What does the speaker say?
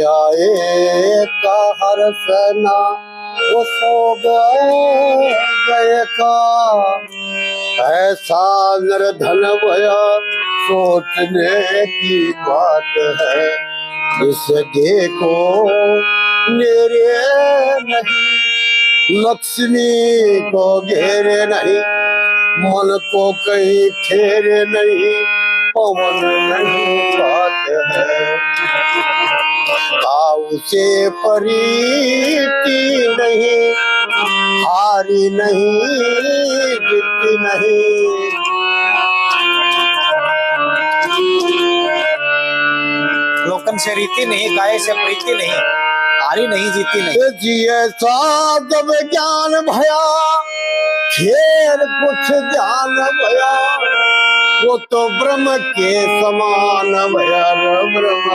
आए का हर सेना वो सो गए का। ऐसा निर्धन भया सोचने की बात है, इसे देखो मेरे नहीं, लक्ष्मी को घेरे नहीं, मन को कहीं खेरे नहीं, पवन नहीं पाते हैं। भाव से परीती नहीं, हारी नहीं, जीती नहीं। लोकन से रीति नहीं, गाय से प्रीति नहीं, हारी नहीं जीती नहीं। जिए जब ज्ञान भया, खेर कुछ ज्ञान भया, वो तो ब्रह्म के समान भया, ब्रह्म